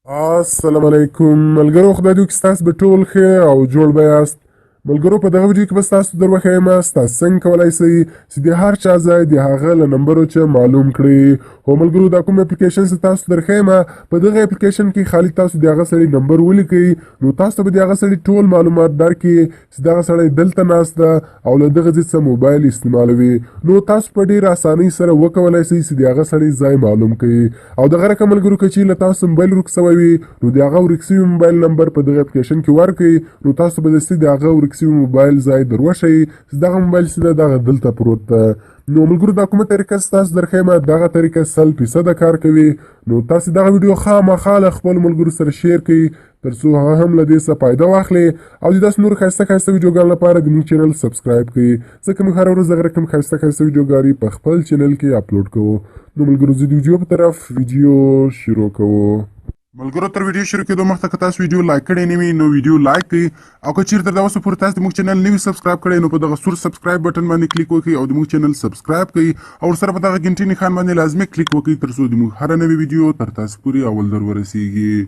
السلام علیکم ملګرو، خدای دې وکړي ستاسو به ټول ښه او جوړ به یاست. ملګرو، په دغه ویډیو کې به ستاسو در وښیم ستاسو څنګه کولی شئ چې د هر چا ځای د هغه له نمبرو چې معلوم کړئ. هو ملګرو، دا کوم اپلیکیشن چې تاسو در ښیم، په دغه اپلیکیشن کې خالي تاسو د هغه سړي نمبر ولیکئ، نو تاسو ته به د هغه سړي ټول معلومات درکړي چې دغه سړی دلته ناست ده او له دغه ځای څخه موبایل استعمالوي. نو تاسو په ډېره اسانۍ سره وکولی شئ چې د هغه سړي ځای معلوم کړئ. او دغه رقم ملګرو، که چیرې له تاسو موبایل ورک سوی وي، نو د هغه ورک سوي موبایل نمبر په دغه اپلیکیشن کې ورکړئ، نو تاسو به دستي د هغه ورک سوي موبایل ځای در وښیي چې دغه موبایل چې ده دغه دلته پروت ده. نو ملګرو، دا کومه طریقه چې تاسو در ښیم، دغه طریقه 100% کار کوي. نو تاسو دغه ویډیو خامخا له خپلو ملګرو سره شیر کړئ تر څو هغه هم له دې څخه فایده واخلي او د داسې نورو ښایسته ښایسته ویډیوګانو لپاره زموږ چینل سبسکرایب کړئ، ځکه موږ هره ورځ دغه رقم ښایسته ښایسته ویډیوګانې په خپل چینل کې اپلوډ کوو. نو ملګرو، زه د ویډیو په طرف ویډیو شروع کوو. ملګرو، تر ویډیو شروع کېدو مخته که تاسو ویډیو لایک کړی نه وي نو ویډیو لایک کړئ، او که چیرې تر دا اوسه پورې تاسو زموږ چینل نه وي سبسکرایب کړی نو په دغه سور سبسکرایب بټن باندې کلیک وکړئ او زموږ چینل سبسکرایب کړئ، او ورسره په دغه ګنټۍ نښان باندې لازمي کلیک وکړئ تر څو زموږ هره نوې ویډیو تر تاسو پورې اول در ورسیږي.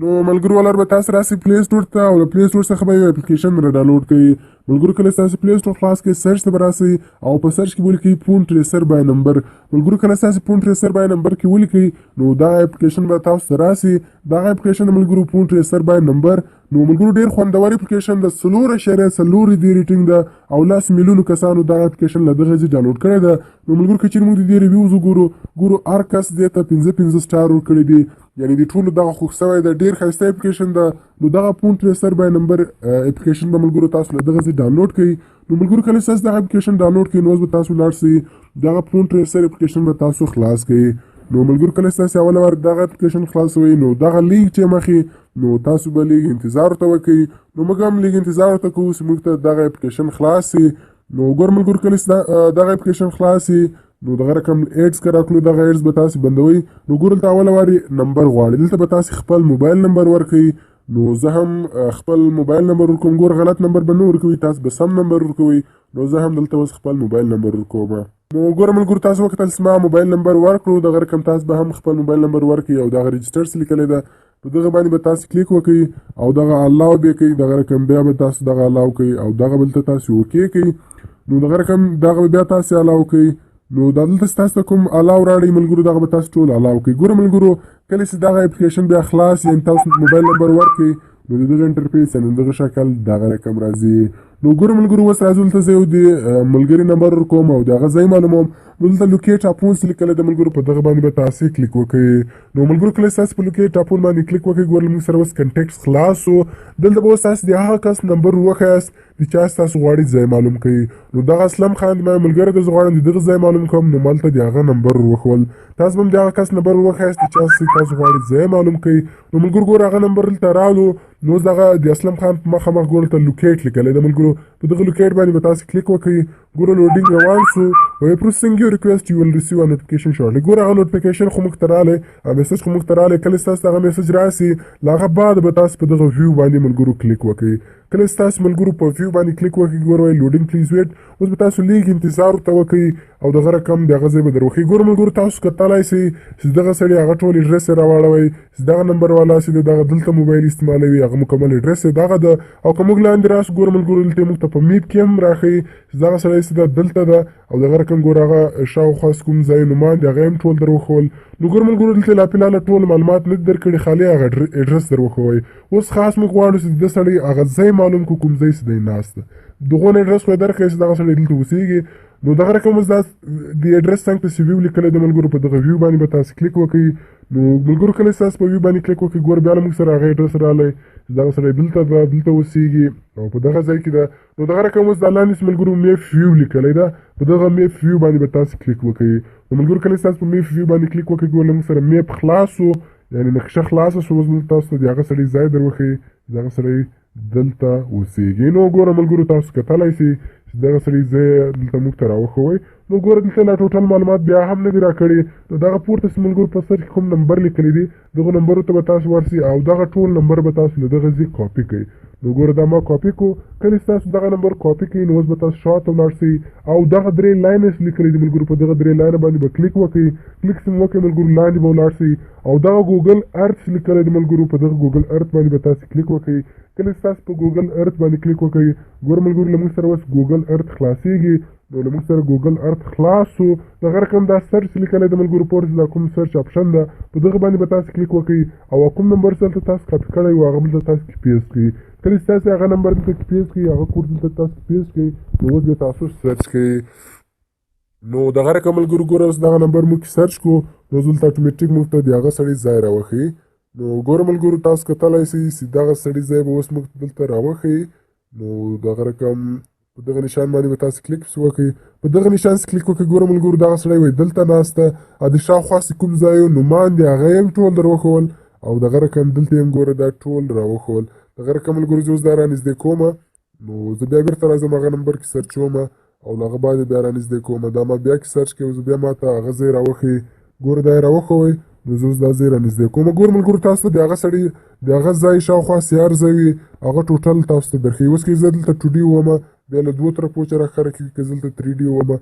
نو ملګرو، ولر به تاسو راسئ پلی سټور ته او له پلی سټور څخه به یو اپلیکیشن را ډاونلوډ کړئ. ملګرو، کله ستاسو پلی سټور خلاص کړئ، سرچ ته به راسئ او په سرچ کې به ولیکئ فون ټریسر بای نمبر. ملګرو، کله ستاسو فون ټریسر بای نمبر کې ولیکئ نو دغه اپلیکیشن به تاسو ته راسي. دغه اپلیکیشن د ملګرو فون ټریسر بای نمبر، نو ملګرو ډېر خوندور اپلیکیشن د 4.4 دی ریټینګ ده او 10 میلیونو کسانو دغه اپلیکیشن له دغه ځای ډاونلوډ کړی ده. نو ملګرو، که چیرې موږ د دې ریویوز وګورو هر کس دې ته 15 سټار ورکړی دي، یعنې د ټولو دغه خوښ شوی ده، ډېر ښایسته اپلیکیشن ده. نو دغه فون ټریسر بای نمبر اپلیکیشن به ملګرو تاسو له دغه ځای ډاونلوډ کړئ. نو ملګرو، کله ستاسو دغه اپلیکیشن ډاونلوډ کړئ نو اوس به تاسو ولاړ شئ، دغه فون ټریسر اپلیکیشن به تاسو خلاص کړئ. نو ملګرو، کله ستاسو اوله وار دغه اپلیکیشن خلاصوئ نو دغه لینک چې مخې نو تاسو به لږ انتظار ورته وکړئ. نو موږ هم لږ انتظار ورته کوو چې موږ ته دغه اپلیکیشن خلاص شي. نو ګور ملګرو، کله چې دغه اپلیکیشن خلاص شي نو دغه رقم ایډز که راکړو، دغه ایډز به تاسو بندوئ. نو ګور دلته اوله وارې نمبر غواړي، دلته به تاسو خپل موبایل نمبر ورکړئ. نو زه هم خپل موبایل نمبر ورکوم. ګور غلط نمبر به نه ورکوئ، تاسو به سم نمبر ورکوئ. نو زه هم دلته اوس خپل موبایل نمبر ورکوم. نو ګوره ملګرو، تاسو وکتل چې ما موبایل نمبر ورکړو، دغه رقم تاسو به هم خپل موبایل نمبر ورکړئ او دغه رجسټر څه لیکلی ده په دغه باندې به تاسو کلیک وکړئ او دغه الاو به کوئ، دغه رقم بیا به تاسو دغه الاو کوئ او دغه بل ته تاسو اوکې کوئ. نو دغه رقم دغه بیا تاسو الاو کوئ. نو دا دلته ستاسو ته کوم الاو راړئ ملګرو، دغه به تاسو ټول الاو کوئ. ګوره ملګرو، کله چې دغه اپلیکیشن بیا خلاص یعنې تاسو موبایل نمبر ورکړئ نو د دغه انټرفیس یعنې دغه شکل دغه رقم راځي. نو ګوره ملګرو، اوس راځو دلته زه یو د ملګري نمبر ورکوم او د هغه ځای معلوموم. نو دلته لوکیټ اپون څه لیکلی ده ملګرو، په دغه باندې به تاسې کلیک وکړئ. نو ملګرو، کله چې تاسې په لوکیټ اپون باندې کلیک وکړئ، ګوره موږ سره اوس کنټیکټس خلاص شو. دلته به اوس تاسې د هغه کس نمبر وښیاست د چا چې تاسو غواړئ ځای معلوم کړئ. نو دغه اسلم خان زما ملګری ده، زه غواړم د دغه ځای معلوم کړم. نو مالته د هغه نمبر وښول، تاسو به هم د هغه کس نمبر وښیاست د چا چې تاسو غواړئ ځای معلوم کړئ. نو ملګرو، ګوره هغه نمبر دلته راغلو. نو اوس دغه د اسلم خان په مخامخ ګوره دلته لوکیټ لیکلی ده ملګرو، په دغه لوکیټ باندې به تاسو کلیک وکړئ. ګوره لوډینګ روان شو. وایي پروسیسینګ یور ریکویسټ یو ویل ریسیو ا نوټیفیکیشن شورټلی. ګوره هغه نوټیفیکیشن خو موږ ته راغلی او میسج خو موږ ته راغلی. کله چې تاسو ته هغه میسج راسي له هغه بعد به تاسو په دغه ویو باندې ملګرو کلیک وکړئ. کله چې تاسو ملګرو په ویو باندې کلیک وکړئ، ګوره وایي لوډینګ پلیز ویټ. اوس به تاسو لږ انتظار ورته وکړئ او دغه رقم د هغه ځای به در وښیي. ګوره ملګرو، تاسو کتلی سئ چې دغه سړي هغه ټول اډرس یې راواړوئ چې دغه نمبر والا چې دغه دلته موبایل استعمالوي هغه مکمل اډرس یې دغه ده. او که موږ لاندې راسو ګوره ملګرو، دلته موږ ته په میپ کې هم راښیي چې دغه سړی چې ده دلته ده او دغه رقم ګوره هغه شاوخوا کوم ځای نومان دي هغه هم ټول در وښول. نو ګوره ملګرو، دلته لا فلحاله ټول معلومات نه دي درکړي، خالي هغه اډرس در وښوئ. اوس خاص موږ غواړو چې د ده سړی هغه ځای معلوم کړو کوم ځای چې دی ناست ده. دغونه اډرس خو یې درکړی چې دغه سړی دلته اوسېږي. نو دغه رقم اوس دا د اډرس څنګ ته چې ویو لیکلی ده ملګرو، په دغه ویو باندې به تاسو کلیک وکړئ. نو ملګرو، کله چې تاسو په ویو باندې کلیک وکړئ، ګوره بیا له موږ سره هغه اډرس راغلی چې دغه سړی دلته ده، دلته اوسېږي او په دغه ځای کې ده. نو دغه رقم اوس دا لاندې ملګرو میپ ویو لیکلی ده، په دغه میپ ویو باندې به تاسو کلیک وکړئ. نو ملګرو، کله چې تاسو په میپ ویو باندې کلیک وکړئ، ګوره له موږ سره میپ خلاص شو، یعنې نقشه خلاصه شو. اوس به تاسو ته د هغه سړي ځای در وښیي چې دغه سړی دلته اوسېږي. نو ګوره ملګرو، تاسو کتلی سئ چې دغه سړي ځای دلته موږ ته راوښوئ. نو ګوره دلته لا ټوټل معلومات بیا هم نه دي راکړي. نو دغه پورته چې ملګرو په سر کې کوم نمبر لیکلی دی دغه نمبرو ته به تاسو ورسئ او دغه ټول نمبر به تاسو له دغه ځای کاپي کوئ. نو ګوره دا ما کاپي کو. کله چې تاسو دغه نمبر کاپي کوئ نو اوس به تاسو شاته ولاړ شئ او دغه درې لاینې چې لیکلي دي ملګرو په دغه درې لاینه باندې به کلیک وکړئ. کلیک چې مو وکړئ ملګرو لاندې به ولاړ شئ او دغه ګوګل ارت چې لیکلی دی ملګرو په دغه ګوګل ارت باندې به تاسو کلیک وکړئ. کله چې تاسو په ګوګل ارت باندې کلیک وکړئ ګوره ملګرو له موږ سره اوس ګوګل ارت خلاصېږي. نو له موږ سره ګوګل ارت خلاص شو. دغه رقم دا سرچ لیکلی دی ملګرو پورته دا کوم سرچ آپشن ده په دغه باندې به تاسو کلیک وکړئ او کوم نمبر چې دلته تاسو کاپي کړی و هغه دلته تاسو کې پیسټ کړئ. کله چې تاسو هغه نمبر دلته کې پیسټ کړئ هغه کوډ دلته تاسو پیسټ کړئ نو اوس بیا تاسو سرچ کړئ. نو دغه رقم ملګرو ګوره اوس دغه نمبر موږ سرچ کړو نو دلته اتومېټیک موږ ته د هغه سړي ځای راوښیي. نو ګوره ملګرو تاسو کتلی سئ چې دغه سړي ځای به اوس موږ دلته راوښیي. نو دغه رقم په دغه نشان باندې به تاسو کلیک پسې وکړئ. په دغه نشان چې کلیک وکړئ ګوره ملګرو دغه سړی وایي دلته ناسته او د شاوخوا چې کوم ځای و نومان دي هغه یې هم ټول در وښول او دغه رقم دلته یې هم ګوره دا ټول راوښول. دغه رقم ملګرو زه اوس دا رانږدې کومه نو زه بیا بېرته راځم هغه نمبر کې سرچومه او له هغه بعد بیا رانږدې کومه. دا ما بیا کې سرچ کړی اوس بیا ما ته هغه ځای راوښیي. ګوره دا یې راوښوئ نو زه اوس دا ځای رانږدې کومه. ګوره ملګرو تاسو ته د هغه سړي د هغه ځای شاوخوا چې هر ځای وي هغه ټوټل تاسو ته درښیي. اوس که زه دلته 2D وومه بیا له 2 طرفو چې راښکاره کېږي که زه دلته 3D وومه